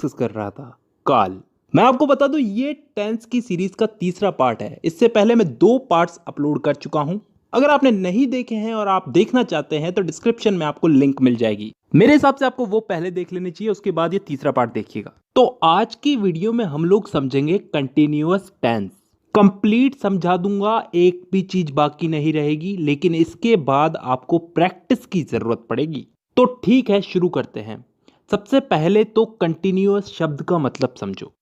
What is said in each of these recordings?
Discuss कर रहा था, काल। मैं आपको बता दूं ये टेंस की सीरीज का तीसरा पार्ट है। इससे पहले मैं 2 पार्ट्स अपलोड कर चुका हूं। अगर आपने नहीं देखे हैं और आप देखना चाहते हैं तो डिस्क्रिप्शन में आपको लिंक मिल जाएगी। मेरे हिसाब से आपको वो पहले देख लेनी चाहिए, उसके बाद ये तीसरा पार्ट देखिएगा। तो आज की वीडियो में हम लोग समझेंगे कंटिन्यूअस टेंस। कंप्लीट समझा दूंगा, एक भी चीज बाकी नहीं रहेगी, लेकिन इसके बाद आपको प्रैक्टिस की जरूरत पड़ेगी। तो ठीक है, शुरू करते हैं। सबसे पहले तो कंटिन्यूअस शब्द का मतलब समझो।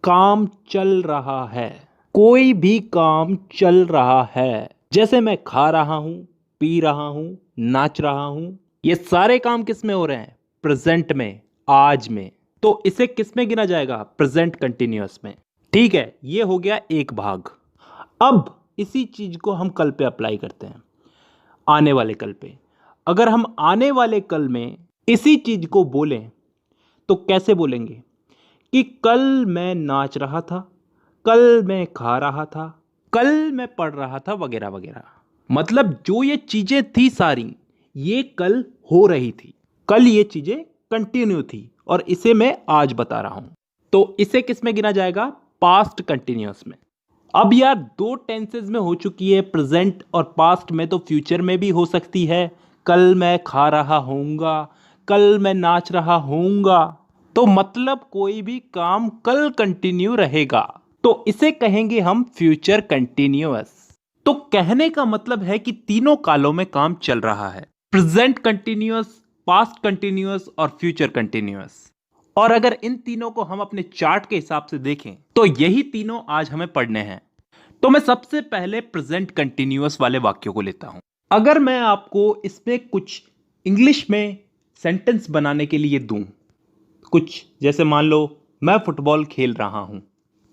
काम चल रहा है, कोई भी काम चल रहा है। जैसे मैं खा रहा हूं, पी रहा हूं, नाच रहा हूं, ये सारे काम किस में हो रहे हैं? प्रेजेंट में, आज में। तो इसे किस में गिना जाएगा? प्रेजेंट कंटिन्यूअस में। ठीक है, ये हो गया एक भाग। अब इसी चीज को हम कल पे अप्लाई करते हैं, आने वाले कल पे। अगर हम आने वाले कल में इसी चीज को बोलें तो कैसे बोलेंगे कि कल मैं नाच रहा था, कल मैं खा रहा था, कल मैं पढ़ रहा था, वगैरह वगैरह। मतलब जो ये चीजें थी सारी, ये कल हो रही थी, कल ये चीजें कंटिन्यू थी, और इसे मैं आज बता रहा हूं। तो इसे किस में गिना जाएगा? पास्ट कंटिन्यूअस में। अब यार 2 टेंसेज में हो चुकी है, प्रेजेंट और पास्ट में, तो फ्यूचर में भी हो सकती है। कल मैं खा रहा होऊंगा, कल मैं नाच रहा होऊंगा। तो मतलब कोई भी काम कल कंटिन्यू रहेगा, तो इसे कहेंगे हम फ्यूचर कंटिन्यूअस। तो कहने का मतलब है कि तीनों कालों में काम चल रहा है, प्रेजेंट कंटिन्यूअस, पास्ट कंटिन्यूअस और फ्यूचर कंटिन्यूअस। और अगर इन तीनों को हम अपने चार्ट के हिसाब से देखें तो यही तीनों आज हमें पढ़ने हैं। तो मैं सबसे पहले प्रेजेंट कंटिन्यूअस वाले वाक्यों को लेता हूं। अगर मैं आपको इसमें कुछ इंग्लिश में सेंटेंस बनाने के लिए दूं, कुछ जैसे मान लो मैं फुटबॉल खेल रहा हूं,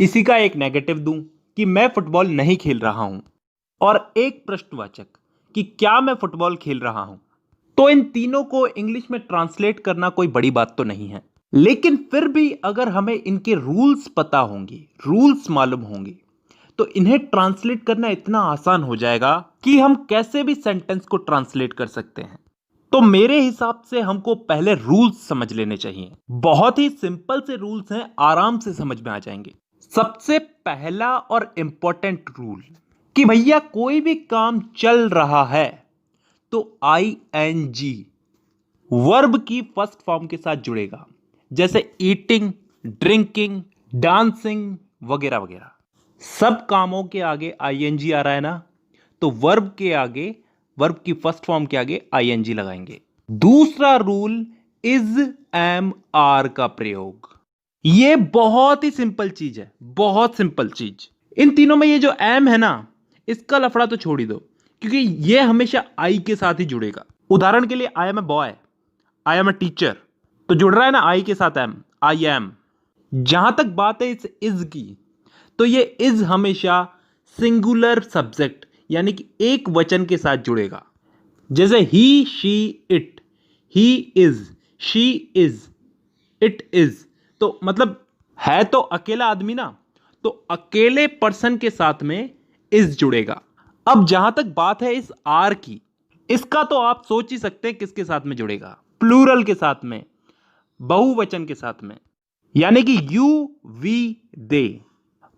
इसी का एक नेगेटिव दूं कि मैं फुटबॉल नहीं खेल रहा हूं, और एक प्रश्नवाचक कि क्या मैं फुटबॉल खेल रहा हूं, तो इन तीनों को इंग्लिश में ट्रांसलेट करना कोई बड़ी बात तो नहीं है। लेकिन फिर भी अगर हमें इनके रूल्स पता होंगे, रूल्स मालूम होंगे, तो इन्हें ट्रांसलेट करना इतना आसान हो जाएगा कि हम कैसे भी सेंटेंस को ट्रांसलेट कर सकते हैं। तो मेरे हिसाब से हमको पहले रूल्स समझ लेने चाहिए। बहुत ही सिंपल से रूल्स हैं, आराम से समझ में आ जाएंगे। सबसे पहला और इंपॉर्टेंट रूल कि भैया कोई भी काम चल रहा है तो ING वर्ब की फर्स्ट फॉर्म के साथ जुड़ेगा। जैसे ईटिंग, ड्रिंकिंग, डांसिंग वगैरह वगैरह, सब कामों के आगे ING आ रहा है ना, तो वर्ब के आगे, वर्ब की फर्स्ट फॉर्म के आगे ING लगाएंगे। दूसरा रूल इज, एम, आर का प्रयोग। यह बहुत ही सिंपल चीज है, बहुत सिंपल चीज। इन तीनों में ये जो एम है ना, इसका लफड़ा तो छोड़ ही दो, क्योंकि यह हमेशा आई के साथ ही जुड़ेगा। उदाहरण के लिए I am a boy, I am a teacher, तो जुड़ रहा है ना आई के साथ एम, आई एम। जहां तक बात है इस इज की, तो ये इज हमेशा सिंगुलर सब्जेक्ट यानी कि एक वचन के साथ जुड़ेगा। जैसे he, she, it, he is, she is, it is, तो मतलब है तो अकेला आदमी ना, तो अकेले पर्सन के साथ में इज जुड़ेगा। अब जहां तक बात है इस आर की, इसका तो आप सोच ही सकते हैं किसके साथ में जुड़ेगा? प्लूरल के साथ में, बहुवचन के साथ में, यानी कि यू, वी, दे।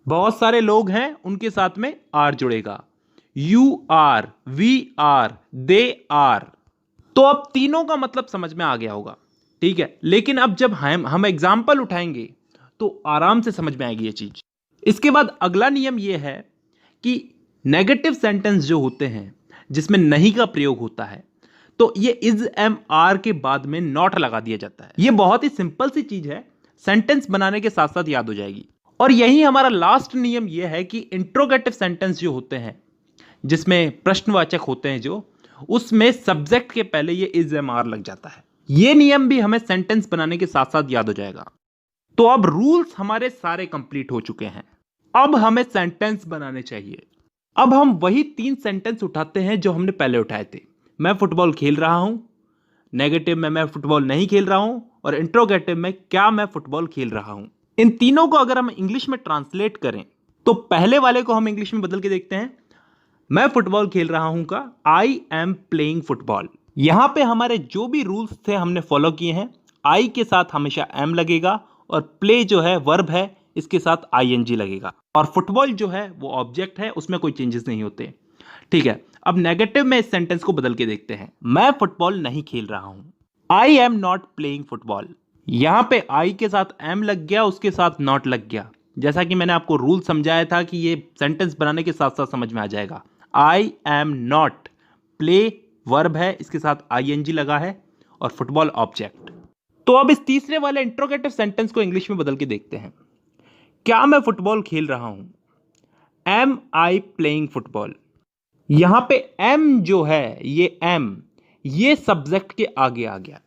बहुत सारे लोग हैं, उनके साथ में आर जुड़ेगा। You are, we are, they are. तो अब तीनों का मतलब समझ में आ गया होगा, ठीक है। लेकिन अब जब हम एग्जाम्पल उठाएंगे तो आराम से समझ में आएगी ये चीज। इसके बाद अगला नियम यह है कि नेगेटिव सेंटेंस जो होते हैं जिसमें नहीं का प्रयोग होता है, तो ये इज, एम, आर के बाद में नॉट लगा दिया जाता है। ये बहुत ही सिंपल सी चीज है, सेंटेंस बनाने के साथ साथ याद हो जाएगी। और यही हमारा लास्ट नियम यह है कि इंट्रोगेटिव सेंटेंस जो होते हैं, जिसमें प्रश्नवाचक होते हैं जो, उसमें सब्जेक्ट के पहले ये इज, एम, आर लग जाता है। ये नियम भी हमें सेंटेंस बनाने के साथ साथ याद हो जाएगा। तो अब रूल्स हमारे सारे कंप्लीट हो चुके हैं, अब हमें सेंटेंस बनाने चाहिए। अब हम वही 3 सेंटेंस उठाते हैं जो हमने पहले उठाए थे। मैं फुटबॉल खेल रहा हूं, नेगेटिव में मैं फुटबॉल नहीं खेल रहा हूं, और इंट्रोगेटिव में क्या मैं फुटबॉल खेल रहा हूं। इन तीनों को अगर हम इंग्लिश में ट्रांसलेट करें तो पहले वाले को हम इंग्लिश में बदल के देखते हैं। मैं फुटबॉल खेल रहा हूं का आई एम प्लेइंग फुटबॉल। यहां पे हमारे जो भी रूल्स थे हमने फॉलो किए हैं। आई के साथ हमेशा एम लगेगा और प्ले जो है वर्ब है, इसके साथ आईएनजी लगेगा। और फुटबॉल जो है वो ऑब्जेक्ट है, उसमें कोई चेंजेस नहीं होते। ठीक है, अब नेगेटिव में इस सेंटेंस को बदल के देखते हैं। मैं फुटबॉल नहीं खेल रहा हूं। I am not playing football. यहां पे आई के साथ एम लग गया, उसके साथ नॉट लग गया। जैसा कि मैंने आपको रूल समझाया था कि ये सेंटेंस बनाने के साथ साथ समझ में आ जाएगा। I am not, play verb है, इसके साथ आईएनजी लगा है, और फुटबॉल ऑब्जेक्ट। तो अब इस तीसरे वाले इंट्रोगेटिव सेंटेंस को इंग्लिश में बदल के देखते हैं। क्या मैं फुटबॉल खेल रहा हूं? Am I playing football. यहां पे एम जो है, ये सब्जेक्ट के आगे आ गया,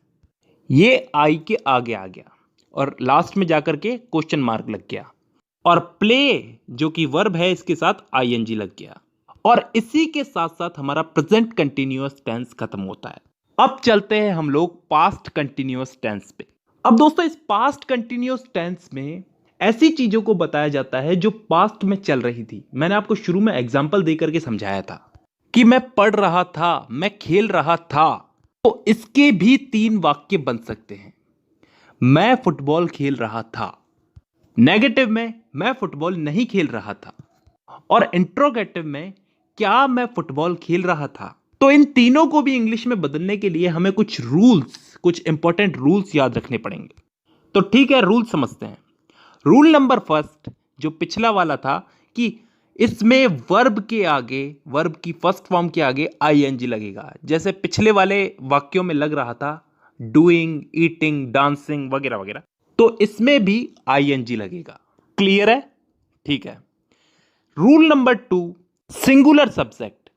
ये आई के आगे आ गया, और लास्ट में जाकर के क्वेश्चन मार्क लग गया। और प्ले जो कि वर्ब है, इसके साथ आईएनजी लग गया, और इसी के साथ साथ हमारा प्रेजेंट कंटीन्यूअस टेंस खत्म होता है। अब चलते हैं हम लोग पास्ट कंटीन्यूअस टेंस पे। अब दोस्तों, इस पास्ट कंटीन्यूअस टेंस में ऐसी चीजों को बताया जाता है जो पास्ट में चल रही थी। मैंने आपको शुरू में एग्जाम्पल देकर के समझाया था कि मैं पढ़ रहा था, मैं खेल रहा था। तो इसके भी 3 वाक्य बन सकते हैं। मैं फुटबॉल खेल रहा था। नेगेटिव में मैं फुटबॉल नहीं खेल रहा था, और इंट्रोगेटिव में क्या मैं फुटबॉल खेल रहा था। तो इन तीनों को भी इंग्लिश में बदलने के लिए हमें कुछ रूल्स, कुछ इंपॉर्टेंट रूल्स याद रखने पड़ेंगे। तो ठीक है, रूल समझते हैं। रूल नंबर फर्स्ट, जो पिछला वाला था, कि इसमें वर्ब के आगे, वर्ब की फर्स्ट फॉर्म के आगे आईएनजी लगेगा, जैसे पिछले वाले वाक्यों में लग रहा था, डूइंग, ईटिंग, डांसिंग वगैरह वगैरह। तो इसमें भी आईएनजी लगेगा। क्लियर है? ठीक है। Rule number 2, singular subject,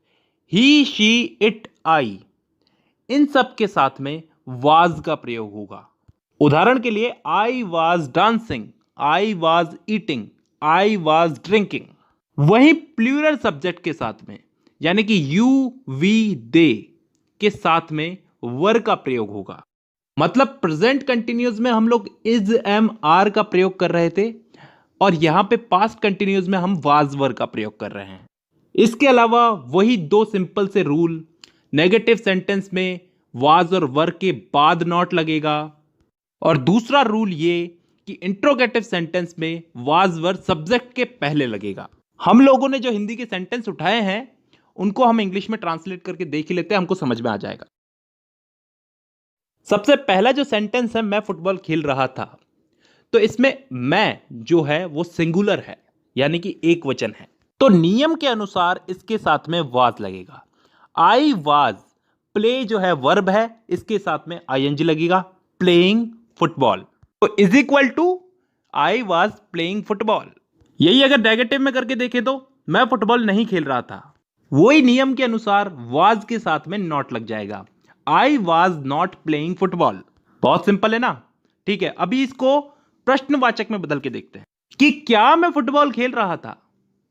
he, she, it, I, इन सब के साथ में वाज का प्रयोग होगा। उदाहरण के लिए, I was dancing, I was eating, I was drinking. वहीं प्लूरल सब्जेक्ट के साथ में, यानी कि यू, वी, दे के साथ में वर का प्रयोग होगा। मतलब प्रेजेंट कंटिन्यूअस में हम लोग इज, एम, आर का प्रयोग कर रहे थे, और यहां पे पास्ट कंटिन्यूअस में हम वाज वर का प्रयोग कर रहे हैं। इसके अलावा वही 2 सिंपल से रूल, नेगेटिव सेंटेंस में वाज और वर के बाद नॉट लगेगा, और दूसरा रूल ये कि इंट्रोगेटिव सेंटेंस में वाज वर सब्जेक्ट के पहले लगेगा। हम लोगों ने जो हिंदी के सेंटेंस उठाए हैं उनको हम इंग्लिश में ट्रांसलेट करके देख ही लेते हैं, हमको समझ में आ जाएगा। सबसे पहला जो सेंटेंस है, मैं फुटबॉल खेल रहा था, तो इसमें मैं जो है वो सिंगुलर है, यानी कि एक वचन है। तो नियम के अनुसार इसके साथ में वाज लगेगा। आई वाज, प्ले जो है वर्ब है, इसके साथ में आईएनजी लगेगा, प्लेइंग फुटबॉल। तो is equal to I was playing football. यही अगर नेगेटिव में करके देखें तो मैं फुटबॉल नहीं खेल रहा था, वही नियम के अनुसार वाज के साथ में नॉट लग जाएगा, I was not playing football. बहुत सिंपल है ना? ठीक है, अभी इसको प्रश्नवाचक में बदल के देखते हैं कि क्या मैं फुटबॉल खेल रहा था।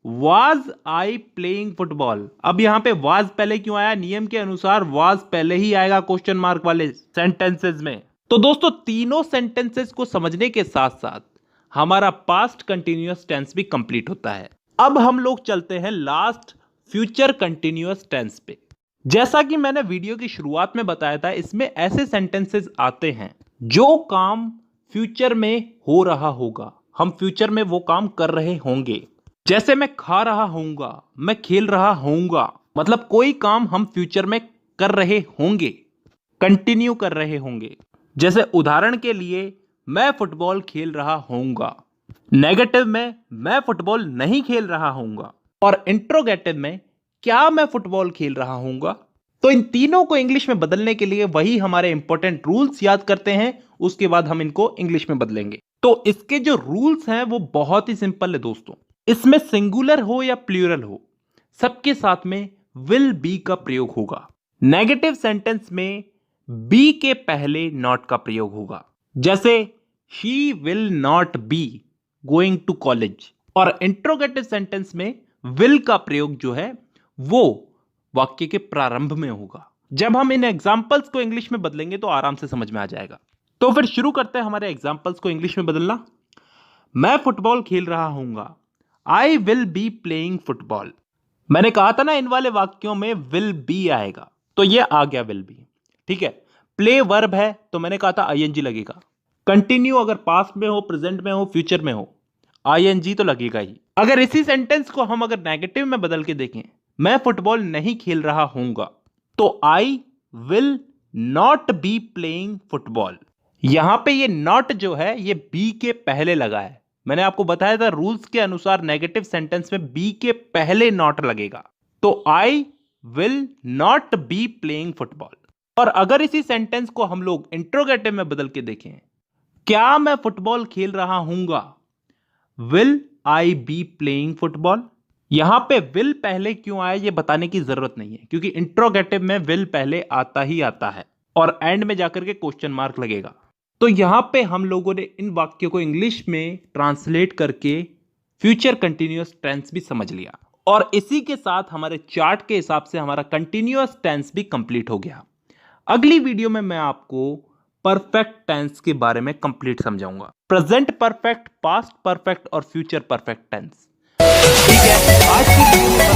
Was I playing football. अब यहां पे वाज पहले क्यों आया? नियम के अनुसार वाज पहले ही आएगा क्वेश्चन मार्क वाले सेंटेंसेस में। तो दोस्तों, तीनों सेंटेंसेस को समझने के साथ साथ हमारा पास्ट कंटिन्यूअस टेंस भी कंप्लीट होता है। अब हम लोग चलते हैं लास्ट फ्यूचर कंटिन्यूअस टेंस पे। जैसा कि मैंने वीडियो की शुरुआत में बताया था, इसमें ऐसे सेंटेंसेस आते हैं जो काम फ्यूचर में हो रहा होगा, हम फ्यूचर में वो काम कर रहे होंगे। जैसे मैं खा रहा होऊंगा, मैं खेल रहा होऊंगा, मतलब कोई काम हम फ्यूचर में कर रहे होंगे, कंटिन्यू कर रहे होंगे। जैसे उदाहरण के लिए, मैं फुटबॉल खेल रहा होऊंगा। नेगेटिव में मैं फुटबॉल नहीं खेल रहा होऊंगा, और इंट्रोगेटिव में क्या मैं फुटबॉल खेल रहा होऊंगा। तो इन तीनों को इंग्लिश में बदलने के लिए वही हमारे इंपॉर्टेंट रूल्स याद करते हैं, उसके बाद हम इनको इंग्लिश में बदलेंगे। तो इसके जो रूल्स हैं वो बहुत ही सिंपल है दोस्तों। इसमें सिंगुलर हो या प्लूरल हो, सबके साथ में विल बी का प्रयोग होगा। नेगेटिव सेंटेंस में बी के पहले नॉट का प्रयोग होगा, जैसे she will not be going to college. और इंट्रोगेटिव सेंटेंस में विल का प्रयोग जो है वो वाक्य के प्रारंभ में होगा। जब हम इन एग्जाम्पल्स को इंग्लिश में बदलेंगे तो आराम से समझ में आ जाएगा। तो फिर शुरू करते हैं हमारे एग्जाम्पल्स को इंग्लिश में बदलना। मैं फुटबॉल खेल रहा हूंगा, I will be playing football. मैंने कहा था ना, इन वाले वाक्यों में विल बी आएगा, तो ये आ गया विल बी। ठीक है, प्ले वर्ब है तो मैंने कहा था आईएनजी लगेगा। कंटिन्यू अगर पास्ट में हो, प्रेजेंट में हो, फ्यूचर में हो, आईएनजी तो लगेगा ही। अगर इसी सेंटेंस को हम अगर नेगेटिव में बदल के देखें, मैं फुटबॉल नहीं खेल रहा हूंगा, तो I will not B playing football. यहां पे ये नॉट जो है ये बी के पहले लगा है। मैंने आपको बताया था रूल्स के अनुसार नेगेटिव सेंटेंस में बी के पहले नॉट लगेगा। तो I will not B playing football. और अगर इसी सेंटेंस को हम लोग इंट्रोगेटिव में बदल के देखें, क्या मैं फुटबॉल खेल रहा हूंगा, will I be playing football. यहां पे विल पहले क्यों आया ये बताने की जरूरत नहीं है, क्योंकि इंट्रोगेटिव में विल पहले आता ही आता है और एंड में जाकर के क्वेश्चन मार्क लगेगा। तो यहां पे हम लोगों ने इन वाक्यों को इंग्लिश में ट्रांसलेट करके फ्यूचर कंटिन्यूअस टेंस भी समझ लिया, और इसी के साथ हमारे चार्ट के हिसाब से हमारा कंटिन्यूअस टेंस भी कंप्लीट हो गया। अगली वीडियो में मैं आपको परफेक्ट टेंस के बारे में कंप्लीट समझाऊंगा, प्रेजेंट परफेक्ट, पास्ट परफेक्ट और फ्यूचर परफेक्ट टेंस। ठीक है, आज की वीडियो में